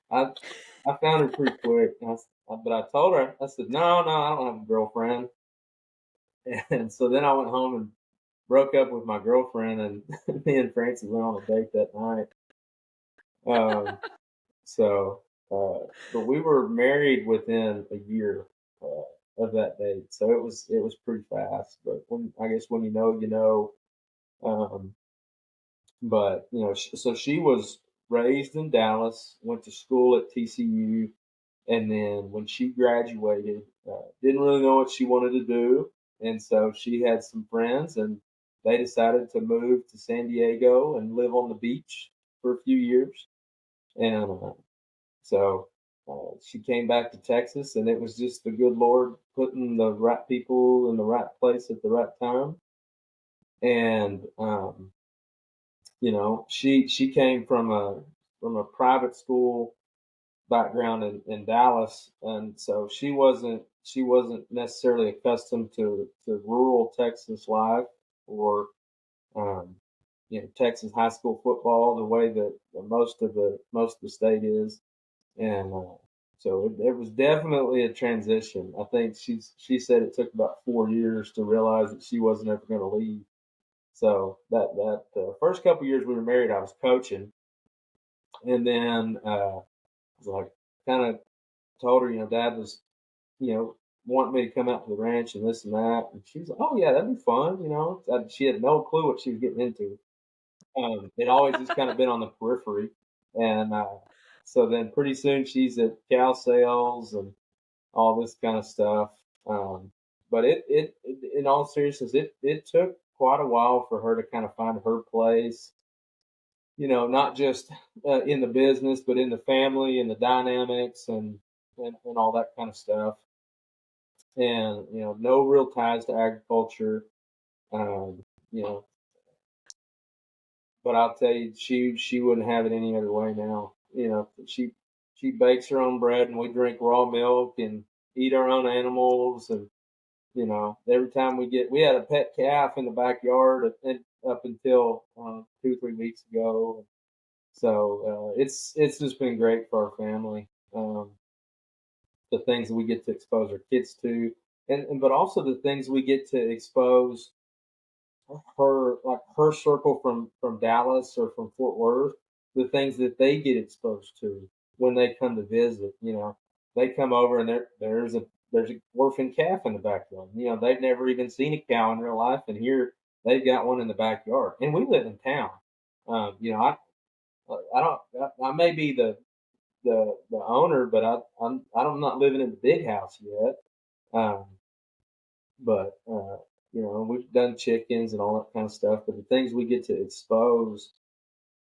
S2: I found her pretty quick. But I told her, I said, "No, no, I don't have a girlfriend." And so then I went home and broke up with my girlfriend, and me and Francie went on a date that night. Um, so, but we were married within a year of that date, so it was pretty fast. But I guess when you know, you know. Um, but so she was raised in Dallas, went to school at TCU, and then when she graduated, didn't really know what she wanted to do, and so she had some friends, and they decided to move to San Diego and live on the beach for a few years. And so she came back to Texas, and it was just the good Lord putting the right people in the right place at the right time. And she came from a private school background in Dallas, and so she wasn't necessarily accustomed to rural Texas life, or um, Texas high school football the way that most of the state is. And so it was definitely a transition. I think she said it took about 4 years to realize that she wasn't ever going to leave. So that first couple years we were married, I was coaching, and then was like kind of told her, Dad was, wanting me to come out to the ranch and this and that, and she was like, "Oh yeah, that'd be fun." She had no clue what she was getting into. It always just kind of been on the periphery, and so then pretty soon she's at Cal Sales and all this kind of stuff. But in all seriousness, it took quite a while for her to kind of find her place. Not just in the business, but in the family and the dynamics and all that kind of stuff. And no real ties to agriculture. Um, you know, but I'll tell you, she wouldn't have it any other way now. She bakes her own bread, and we drink raw milk and eat our own animals. And every time we had a pet calf in the backyard up until 2 or 3 weeks ago. So it's just been great for our family. The things that we get to expose our kids to, and but also the things we get to expose her circle from Dallas or from Fort Worth, the things that they get exposed to when they come to visit. They come over, and there's a orphan calf in the backyard. They've never even seen a cow in real life, and here they've got one in the backyard. And we live in town. I don't. I may be the owner, but I'm not living in the big house yet. Um, but we've done chickens and all that kind of stuff. But the things we get to expose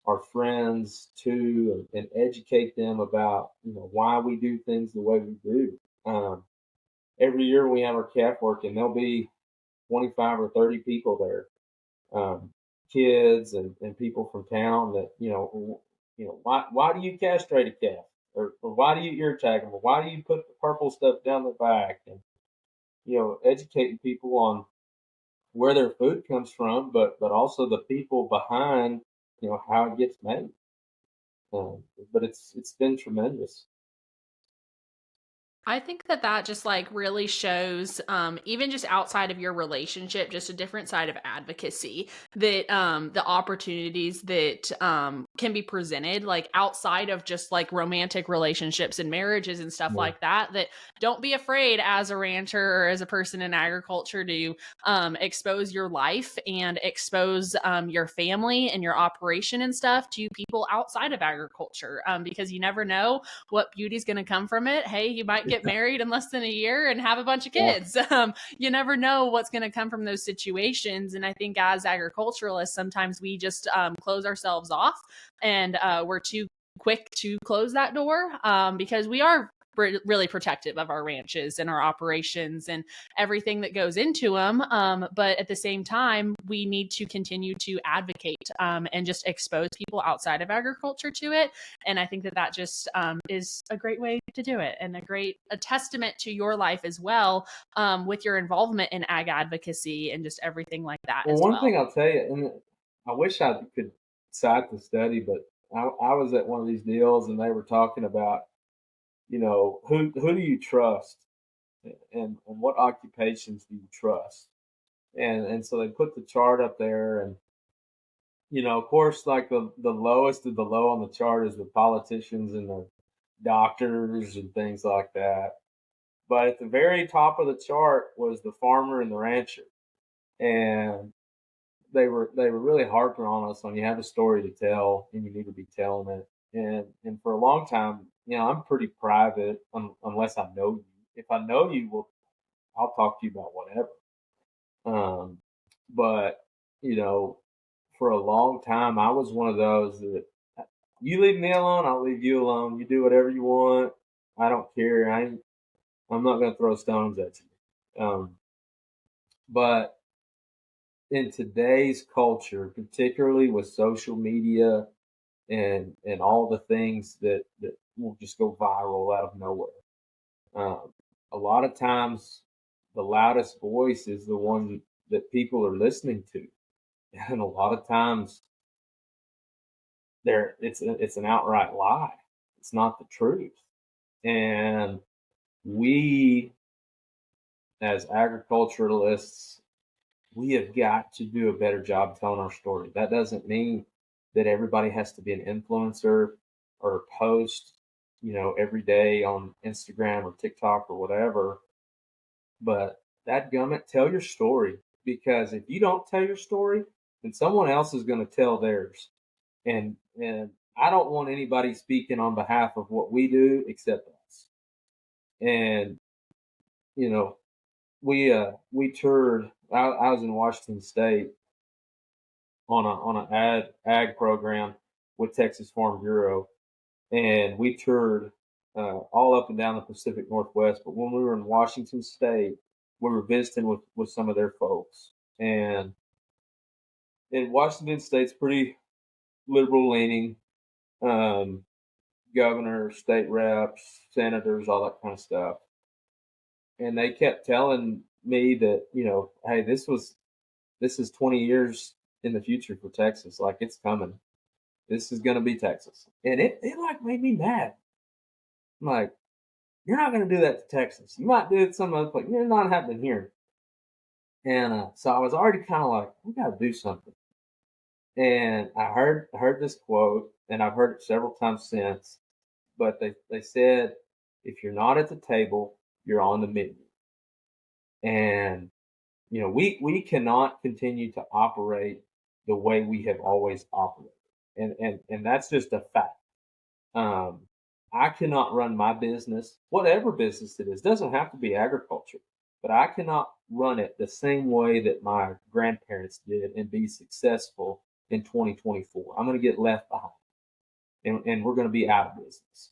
S2: our friends to, and educate them about, why we do things the way we do. Every year we have our calf working, there'll be 25 or 30 people there, kids and people from town that why do you castrate a calf, or why do you ear tag them, or why do you put the purple stuff down the back, educating people on where their food comes from, but also the people behind, how it gets made. But it's been tremendous.
S1: I think that that just like really shows, even just outside of your relationship, just a different side of advocacy, that the opportunities that can be presented, like outside of just like romantic relationships and marriages and stuff
S2: Yeah.
S1: like that. That don't be afraid as a rancher or as a person in agriculture to expose your life and expose your family and your operation and stuff to people outside of agriculture, because you never know what beauty's going to come from it. Hey, you might get married in less than a year and have a bunch of
S2: Yeah.
S1: kids. You never know what's going to come from those situations. And I think as agriculturalists, sometimes we just close ourselves off, and we're too quick to close that door, because we are really protective of our ranches and our operations and everything that goes into them. But at the same time, we need to continue to advocate, and just expose people outside of agriculture to it. And I think that that just is a great way to do it, and a testament to your life as well, with your involvement in ag advocacy and just everything like that
S2: Well,
S1: as
S2: one
S1: well.
S2: thing I'll tell you, and I wish I could cite the study, but I was at one of these deals and they were talking about, who do you trust, and what occupations do you trust? And so they put the chart up there, and of course, like the lowest of the low on the chart is the politicians and the doctors and things like that. But at the very top of the chart was the farmer and the rancher, and they were really harping on us on, you have a story to tell and you need to be telling it. And for a long time, I'm pretty private unless I know you. If I know you, well, I'll talk to you about whatever. Um, but you know, for a long time, I was one of those that, you leave me alone, I'll leave you alone. You do whatever you want. I don't care. I'm not going to throw stones at you. But in today's culture, particularly with social media and all the things that will just go viral out of nowhere, um, a lot of times the loudest voice is the one that people are listening to, and a lot of times it's an outright lie. It's not the truth, and we as agriculturalists, we have got to do a better job telling our story. That doesn't mean that everybody has to be an influencer or post, every day on Instagram or TikTok or whatever. But that gummit, tell your story, because if you don't tell your story, then someone else is going to tell theirs. And I don't want anybody speaking on behalf of what we do except us. And you know, we toured. I was in Washington State on an ag program with Texas Farm Bureau, and we toured all up and down the Pacific Northwest. But when we were in Washington State, we were visiting with some of their folks, and in Washington State's pretty liberal leaning. Um, Governor, state reps, senators, all that kind of stuff. And they kept telling me that, hey, this is 20 years in the future for Texas. Like, it's coming. This is going to be Texas. And it like made me mad. I'm like, you're not going to do that to Texas. You might do it some other place. It's not happening here. And so I was already kind of like, we got to do something. And I heard this quote, and I've heard it several times since. But they said, if you're not at the table, you're on the menu. And we cannot continue to operate the way we have always operated, and that's just a fact. Um, I cannot run my business, whatever business it is, doesn't have to be agriculture, but I cannot run it the same way that my grandparents did and be successful in 2024. I'm going to get left behind, and we're going to be out of business.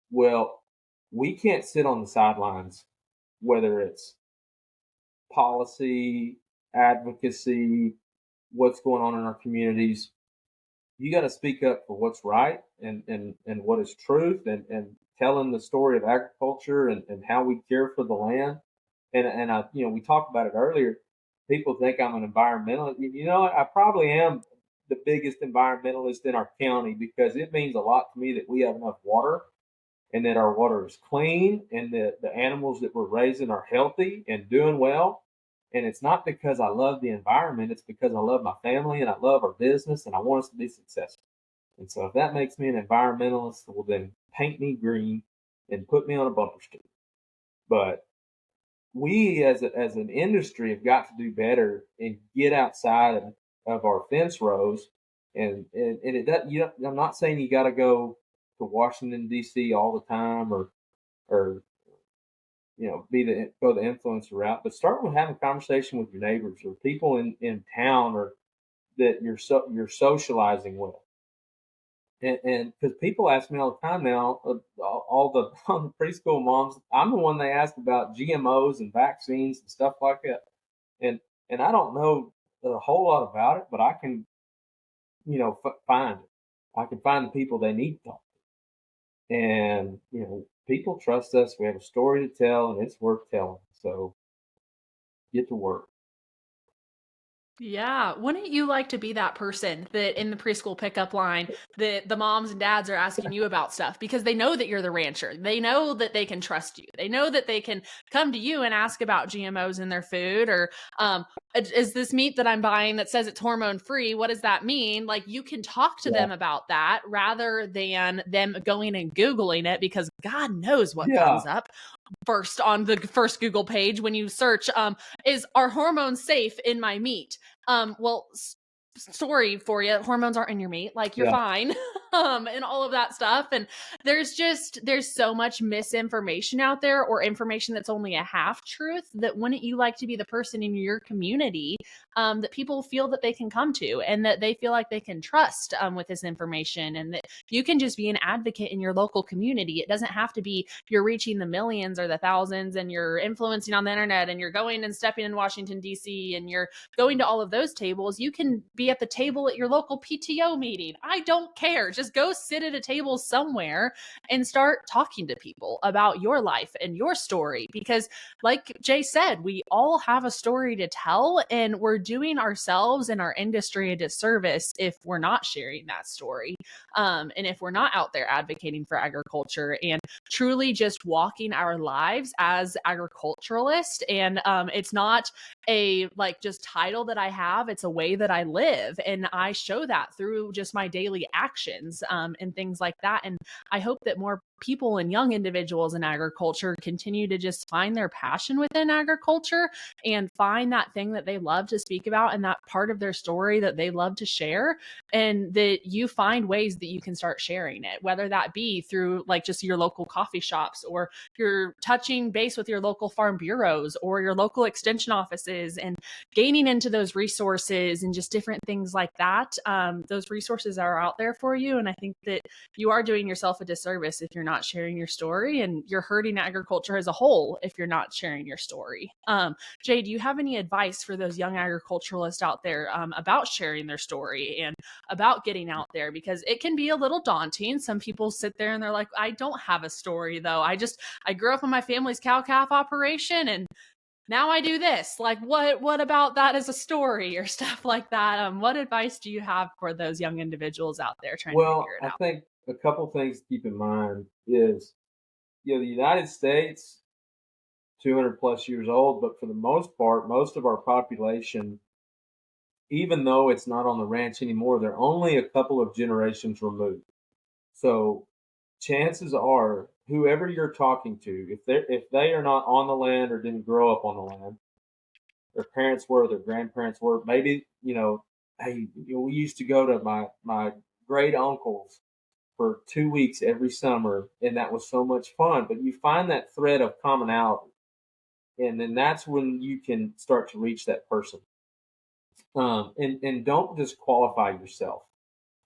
S2: Well, we can't sit on the sidelines, whether it's policy, advocacy, what's going on in our communities. You got to speak up for what's right and what is truth, and telling the story of agriculture and how we care for the land. And I, we talked about it earlier. People think I'm an environmentalist. I probably am the biggest environmentalist in our county because it means a lot to me that we have enough water and that our water is clean and that the animals that we're raising are healthy and doing well. And it's not because I love the environment, it's because I love my family and I love our business and I want us to be successful. And so if that makes me an environmentalist, well then paint me green and put me on a bumper sticker. But we as an industry have got to do better and get outside of our fence rows. And it does, I'm not saying you got to go to Washington D.C. all the time or go the influencer route, but start with having a conversation with your neighbors or people in town or that you're socializing with. And because people ask me all the time now, all the preschool moms, I'm the one they ask about GMOs and vaccines and stuff like that. And and I don't know a whole lot about it, but I can, find it. I can find the people they need to talk to. And people trust us. We have a story to tell, and it's worth telling. So get to work.
S1: Yeah. Wouldn't you like to be that person that in the preschool pickup line that the moms and dads are asking you about stuff because they know that you're the rancher. They know that they can trust you. They know that they can come to you and ask about GMOs in their food or is this meat that I'm buying that says it's hormone free? What does that mean? Like you can talk to
S2: Yeah.
S1: them about that rather than them going and Googling it because God knows what
S2: Yeah.
S1: comes up first on the first Google page when you search is are hormones safe in my meat? Well, sorry for you, hormones aren't in your meat, like you're
S2: Yeah.
S1: fine. And all of that stuff. And there's so much misinformation out there or information that's only a half truth that wouldn't you like to be the person in your community that people feel that they can come to and that they feel like they can trust with this information and that you can just be an advocate in your local community. It doesn't have to be you're reaching the millions or the thousands and you're influencing on the internet and you're going and stepping in Washington, D.C. and you're going to all of those tables. You can be at the table at your local PTO meeting. I don't care. Just go sit at a table somewhere and start talking to people about your life and your story. Because, like Jay said, we all have a story to tell, and we're doing ourselves and our industry a disservice if we're not sharing that story. And if we're not out there advocating for agriculture and truly just walking our lives as agriculturalists. And it's not a like just title that I have, it's a way that I live. And I show that through just my daily actions and things like that. And I hope that more people and young individuals in agriculture continue to just find their passion within agriculture and find that thing that they love to speak about and that part of their story that they love to share, and that you find ways that you can start sharing it, whether that be through like just your local coffee shops or you're touching base with your local farm bureaus or your local extension offices and gaining into those resources and just different things like that. Those resources are out there for you. And I think that you are doing yourself a disservice if you're not sharing your story, and you're hurting agriculture as a whole if you're not sharing your story. Jay, do you have any advice for those young agriculturalists out there about sharing their story and about getting out there? Because it can be a little daunting. Some people sit there and they're like, I don't have a story though. I grew up in my family's cow calf operation and now I do this. Like what about that as a story or stuff like that? What advice do you have for those young individuals out there trying to
S2: Well,
S1: figure it
S2: I
S1: out?
S2: think a couple things to keep in mind is, the United States, 200 plus years old, but for the most part, most of our population, even though it's not on the ranch anymore, they're only a couple of generations removed. So chances are, whoever you're talking to, if they are not on the land or didn't grow up on the land, their parents were, their grandparents were, maybe, hey, we used to go to my great uncle's for 2 weeks every summer, and that was so much fun. But you find that thread of commonality, and then that's when you can start to reach that person. And don't disqualify yourself.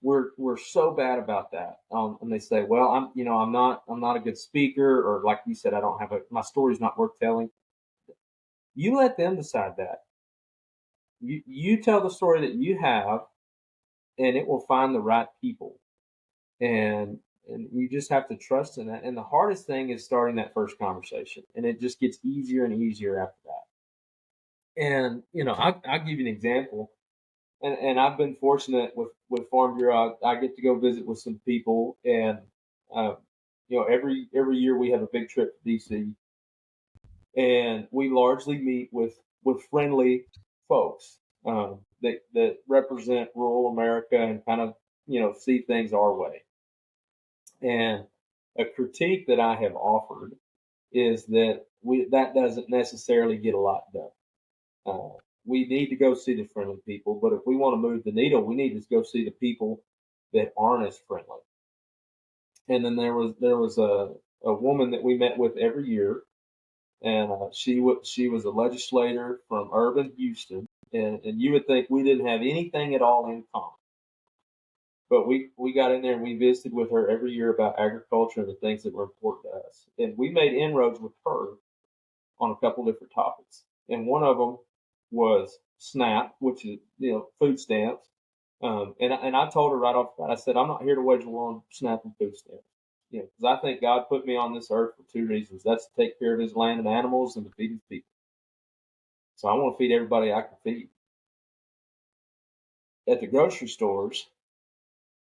S2: We're so bad about that. And they say, well, I'm not a good speaker, or like you said, I don't have my story's not worth telling. You let them decide that. You tell the story that you have, and it will find the right people. And And you just have to trust in that. And the hardest thing is starting that first conversation, and it just gets easier and easier after that. And I'll give you an example. And I've been fortunate with Farm Bureau. I get to go visit with some people, and every year we have a big trip to DC, and we largely meet with friendly folks that represent rural America and kind of see things our way. And a critique that I have offered is that that doesn't necessarily get a lot done. We need to go see the friendly people, but if we want to move the needle, we need to go see the people that aren't as friendly. And then there was a woman that we met with every year, and she was a legislator from urban Houston, and you would think we didn't have anything at all in common. But we got in there and we visited with her every year about agriculture and the things that were important to us. And we made inroads with her on a couple different topics. And one of them was SNAP, which is food stamps. And I told her right off the bat, I said, I'm not here to wage war on SNAP and food stamps. Because I think God put me on this earth for two reasons. That's to take care of his land and animals and to feed his people. So I want to feed everybody I can feed. At the grocery stores,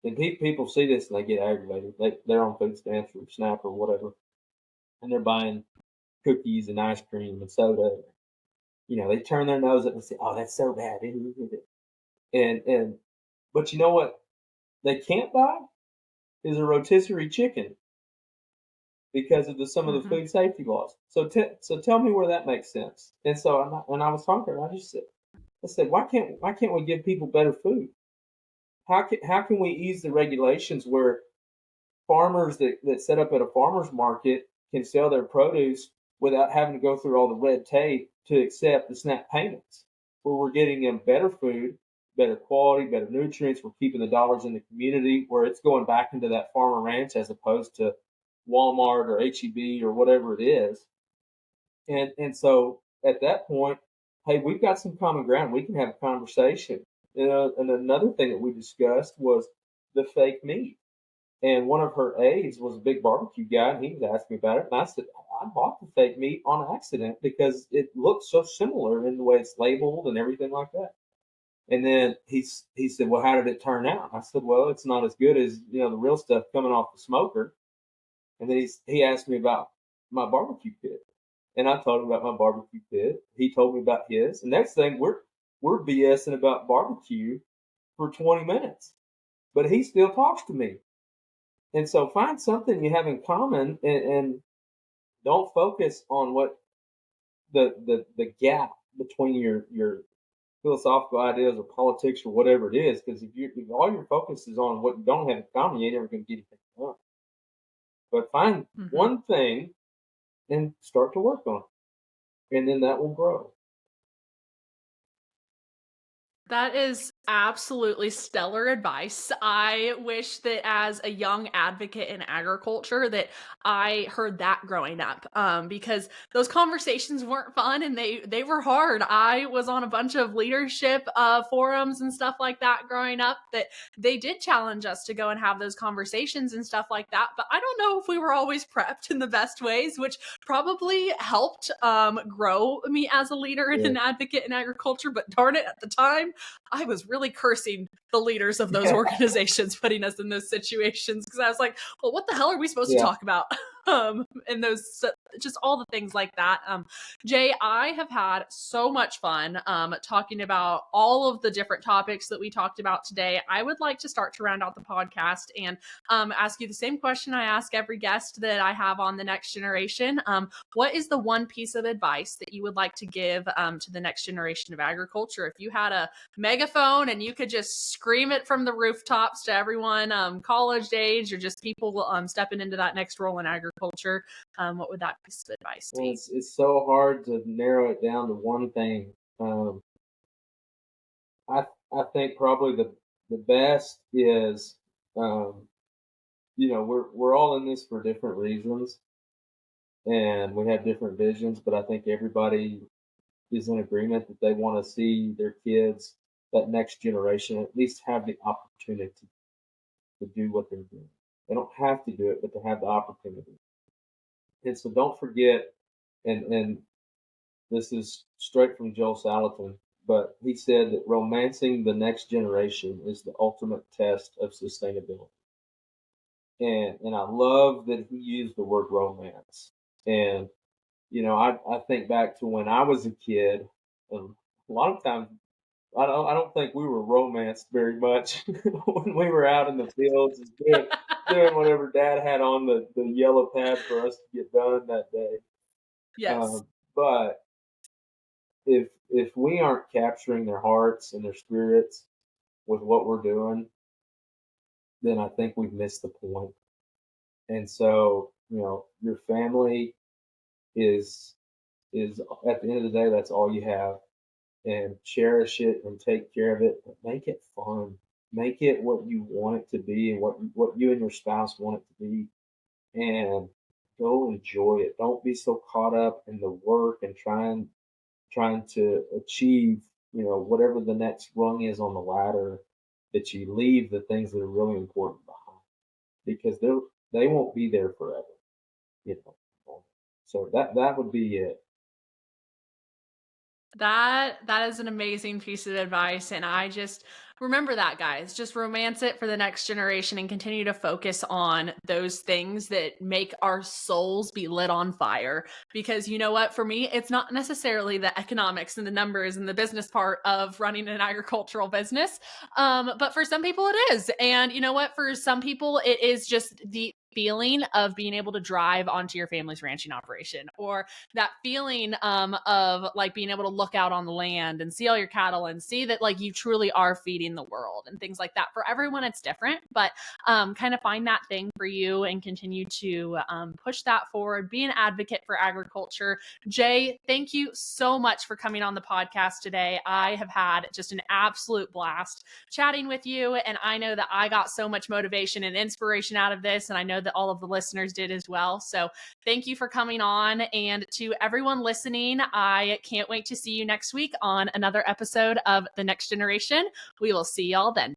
S2: and people see this and they get aggravated. They're on food stamps or SNAP or whatever, and they're buying cookies and ice cream and soda. They turn their nose up and say, "Oh, that's so bad." But you know what they can't buy is a rotisserie chicken because of some of the food safety laws. So tell me where that makes sense. And so I was talking to her, I said, why can't we give people better food? How can we ease the regulations where farmers that set up at a farmer's market can sell their produce without having to go through all the red tape to accept the SNAP payments, where we're getting them better food, better quality, better nutrients. We're keeping the dollars in the community where it's going back into that farmer ranch as opposed to Walmart or HEB or whatever it is. And so at that point, hey, we've got some common ground. We can have a conversation. And another thing that we discussed was the fake meat. And one of her aides was a big barbecue guy, and he was asking me about it. And I said, I bought the fake meat on accident because it looks so similar in the way it's labeled and everything like that. And then he said, well, how did it turn out? I said, well, it's not as good as the real stuff coming off the smoker. And then he asked me about my barbecue pit, and I told him about my barbecue pit. He told me about his. And next thing, we're BSing about barbecue for 20 minutes, but he still talks to me. And so find something you have in common, and don't focus on what the gap between your philosophical ideas or politics or whatever it is. Because if all your focus is on what you don't have in common, you ain't never going to get anything done. But find one thing and start to work on it, and then that will grow.
S1: That is absolutely stellar advice. I wish that as a young advocate in agriculture that I heard that growing up, because those conversations weren't fun and they were hard. I was on a bunch of leadership forums and stuff like that growing up that they did challenge us to go and have those conversations and stuff like that. But I don't know if we were always prepped in the best ways, which probably helped grow me as a leader and an advocate in agriculture. But darn it, at the time, I was really cursing the leaders of those organizations putting us in those situations because I was like, well, what the hell are we supposed to talk about? And those, just all the things like that. Jay, I have had so much fun talking about all of the different topics that we talked about today. I would like to start to round out the podcast and ask you the same question I ask every guest that I have on the next generation. What is the one piece of advice that you would like to give to the next generation of agriculture? If you had a megaphone and you could just scream it from the rooftops to everyone, college age or just people stepping into that next role in agriculture, what would that piece of advice be?
S2: Well, it's so hard to narrow it down to one thing. I think probably the best is, we're all in this for different reasons, and we have different visions. But I think everybody is in agreement that they want to see their kids, that next generation, at least have the opportunity to do what they're doing. They don't have to do it, but to have the opportunity. And so don't forget, and this is straight from Joel Salatin, but he said that romancing the next generation is the ultimate test of sustainability. And I love that he used the word romance. And I think back to when I was a kid, and a lot of times I don't think we were romanced very much when we were out in the fields and doing whatever Dad had on the yellow pad for us to get done that day.
S1: Yes.
S2: But if we aren't capturing their hearts and their spirits with what we're doing, then I think we've missed the point. And so, your family is at the end of the day, that's all you have. And cherish it and take care of it, but make it fun. Make it what you want it to be and what you and your spouse want it to be, and go enjoy it. Don't be so caught up in the work and trying to achieve, whatever the next rung is on the ladder, that you leave the things that are really important behind, because they won't be there forever, you know. So that would be it.
S1: That is an amazing piece of advice, and I just remember that, guys. Just romance it for the next generation and continue to focus on those things that make our souls be lit on fire. Because you know what, for me, it's not necessarily the economics and the numbers and the business part of running an agricultural business, but for some people it is. And you know what, for some people it is just the feeling of being able to drive onto your family's ranching operation, or that feeling of like being able to look out on the land and see all your cattle and see that like you truly are feeding the world and things like that. For everyone it's different, but kind of find that thing for you and continue to push that forward. Be an advocate for agriculture. Jay, thank you so much for coming on the podcast today. I have had just an absolute blast chatting with you, and I know that I got so much motivation and inspiration out of this, and I know that all of the listeners did as well. So thank you for coming on. And to everyone listening, I can't wait to see you next week on another episode of The Next Generation. We will see y'all then.